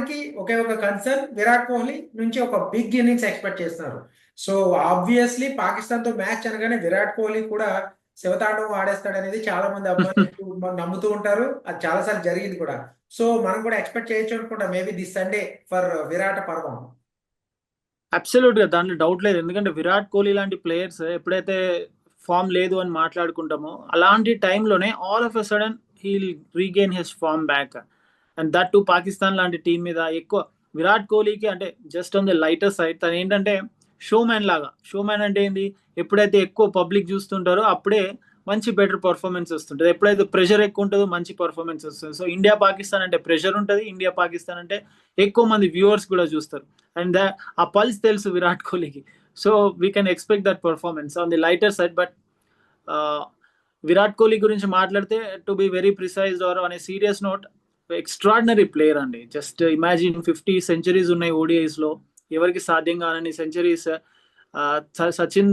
మనకి ఒకే ఒక కన్సర్న్ విరాట్ కోహ్లీ నుంచి ఒక బిగ్ ఇన్నింగ్స్ ఎక్స్పెక్ట్ చేస్తున్నారు. సో ఆబ్వియస్లీ పాకిస్తాన్ తో మ్యాచ్ అనగానే విరాట్ కోహ్లీ కూడా శివతాండవం ఆడేస్తాడు అనేది చాలా మంది అభిమానులు నమ్ముతూ ఉంటారు. అది చాలా సార్లు జరిగింది కూడా. సో మనం కూడా ఎక్స్పెక్ట్ చేయొచ్చు అనుకుంటా మేబీ దిస్ సండే ఫర్ విరాట పర్వం. అబ్సల్యూట్ గా దాంట్లో డౌట్ లేదు. ఎందుకంటే విరాట్ కోహ్లీ లాంటి ప్లేయర్స్ ఎప్పుడైతే ఫామ్ లేదు అని మాట్లాడుకుంటామో అలాంటి టైంలోనే all of a sudden he'll regain his form back. And that too Pakistan లాంటి టీం మీద ఎక్కువ విరాట్ కోహ్లీకి అంటే just on the lighter side తను ఏంటంటే షోమ్యాన్ లాగా. షోమ్యాన్ అంటే ఏంది, ఎప్పుడైతే ఎక్కువ పబ్లిక్ చూస్తుంటారో అప్పుడే మంచి బెటర్ పర్ఫార్మెన్స్ వస్తుంటుంది. ఎప్పుడైతే ప్రెషర్ ఎక్కువ ఉంటుందో మంచి పర్ఫార్మెన్స్ వస్తుంది. సో ఇండియా పాకిస్తాన్ అంటే ప్రెషర్ ఉంటుంది, ఇండియా పాకిస్తాన్ అంటే ఎక్కువ మంది వ్యూవర్స్ కూడా చూస్తారు. అండ్ ఆ పల్స్ తెలుసు విరాట్ కోహ్లీకి. So we can expect that performance on the lighter side. But Virat Kohli గురించి మాట్లాడితే టు బి వెరీ ప్రిసైజ్ ఆర్ అనే సీరియస్ నోట్, ఎక్స్ట్రాడినరీ ప్లేయర్ అండి. జస్ట్ ఇమాజిన్ 50 సెంచరీస్ ఉన్నాయి ఓడిఐస్ లో, ఎవరికి సాధ్యం కానని సెంచరీస్. సచిన్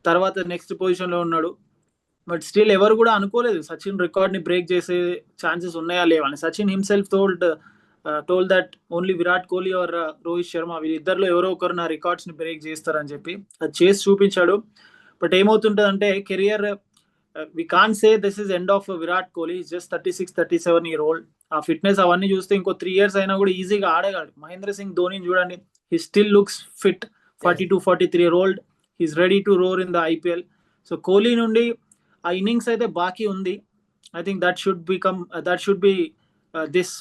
తర్వాత నెక్స్ట్ పొజిషన్ లో ఉన్నాడు. బట్ స్టిల్ ఎవరు కూడా అనుకోలేదు సచిన్ రికార్డ్ ని బ్రేక్ చేసే ఛాన్సెస్ ఉన్నాయా లేవని. Sachin himself told that only Virat Kohli or Rohit Sharma వీళ్ళిద్దరిలో ఎవరో ఒకరు నా రికార్డ్స్ ని బ్రేక్ చేస్తారని చెప్పి అది చేసి చూపించాడు. బట్ ఏమవుతుంటది అంటే career we can say this is end of Virat Kohli. Just 36-37 year old. ఆ ఫిట్నెస్ అవన్నీ చూస్తే ఇంకో 3 years అయినా కూడా ఈజీగా ఆడగలడు. మహేంద్ర సింగ్ ధోని చూడండి, he still looks fit. 42-43 year old. He's ready to roar in the IPL. So Kohli నుండి ఆ ఇన్నింగ్స్ అయితే బాకీ ఉంది. I think that should be this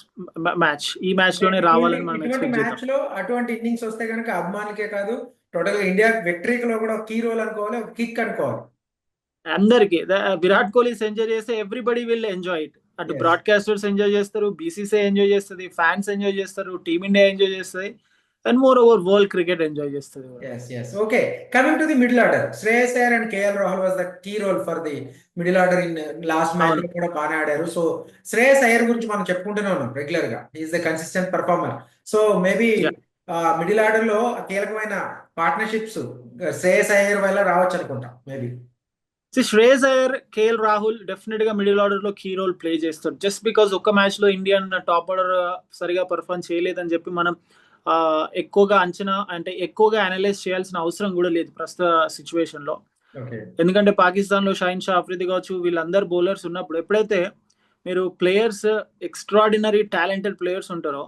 match. ఈ మ్యాచ్ లోనే రావాలని మనం ఇటువంటి ఎక్స్పెక్ట్ చేద్దాం. మ్యాచ్ లో అటువంటి ఇన్నింగ్స్ వస్తే కనుక అభిమానులకే కాదు టోటల్ ఇండియా విక్టరీకి లో కూడా కీ రోల్ అనుకోవాలి, కిక్ అనుకోవాలి. అందరికి విరాట్ కోహ్లీ ఎంజాయ్ చేస్తే ఎవ్రీబడి విల్ ఎంజాయ్ ఇట్. అటు Yes. బ్రాడ్కాస్టర్స్ ఎంజాయ్ చేస్తారు, బీసీసీ ఎంజాయ్ చేస్తుంది, ఫ్యాన్స్ ఎంజాయ్ చేస్తారు, టీమిండియా ఎంజాయ్ చేస్తుంది, and more over world cricket enjoy చేస్తుంది. Yes, yes. Okay. Coming to the middle order, Shreyas Iyer and KL Rahul was the key role for the middle order in last match అవును. లో కూడా బాగానే ఆడారు. So Shreyas Iyer గురించి మనం చెప్పుకుంటూనే ఉన్నాం regular గా. Is the consistent performer. So maybe Yeah. Middle order లో కీలకమైన పార్ట్నర్షిప్స్ శ్రేయస్ అయ్యర్ వల్ల రావచ్చు అనుకుంటా maybe. Shreyas Iyer, KL Rahul definite గా మిడిల్ ఆర్డర్ లో కీ రోల్ ప్లే చేస్తారు. జస్ట్ బికాస్ ఒక్క మ్యాచ్ లో ఇండియన్ టాప్ ఆర్డర్ సరిగా పర్ఫార్మ్ చేయలేదని చెప్పి మనం ఎక్కువగా అంచనా అంటే ఎక్కువగా అనలైజ్ చేయాల్సిన అవసరం కూడా లేదు ప్రస్తుత సిచ్యువేషన్ లో. ఓకే. ఎందుకంటే పాకిస్తాన్ లో షాహిన్ షా అఫ్రిది కావచ్చు, వీళ్ళందరూ బౌలర్స్ ఉన్నప్పుడు ఎప్పుడైతే మీరు ప్లేయర్స్ ఎక్స్ట్రాడినరీ టాలెంటెడ్ ప్లేయర్స్ ఉంటారో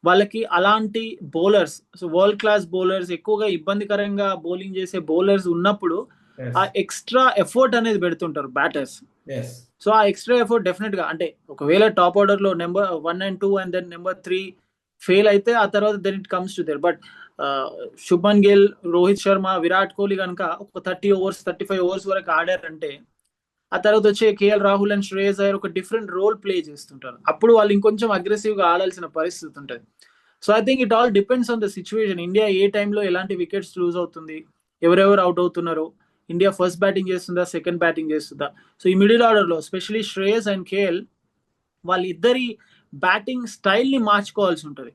వాళ్ళకి అలాంటి bowlers, so world class bowlers, ఎక్కువగా ఇబ్బందికరంగా బౌలింగ్ చేసే బౌలర్స్ ఉన్నప్పుడు Yes. ఆ ఎక్స్ట్రా ఎఫర్ట్ అనేది పెడుతుంటారు బ్యాటర్స్. Yes. సో ఆ ఎక్స్ట్రా ఎఫర్ట్ డెఫినెట్ గా అంటే ఒకవేళ టాప్ ఆర్డర్ లో number 1 and 2 and then number 3 fail అయితే ఆ తర్వాత then it comes to there. But Shubman Gill, Rohit Sharma, Virat Kohli కనుక ఒక 30 overs 35 overs వరకు ఆడారంటే ఆ తర్వాత వచ్చే కేఎల్ రాహుల్ అండ్ శ్రేయస్ అయ్యర్ ఒక డిఫరెంట్ రోల్ ప్లే చేస్తుంటారు. అప్పుడు వాళ్ళు ఇంకొంచెం అగ్రెసివ్ గా ఆడాల్సిన పరిస్థితి ఉంటుంది. So I think it all depends on the situation. India ఏ టైంలో ఎలాంటి వికెట్స్ లూజ్ అవుతుంది, ఎవరెవరు అవుట్ అవుతున్నారు, ఇండియా ఫస్ట్ బ్యాటింగ్ చేస్తుందా, సెకండ్ బ్యాటింగ్ చేస్తుందా. సో ఈ మిడిల్ ఆర్డర్ లో ఎస్పెషలీ శ్రేయస్ అండ్ కేఎల్ వాళ్ళిద్దరి బ్యాటింగ్ స్టైల్ ని మార్చుకోవాల్సి ఉంటుంది.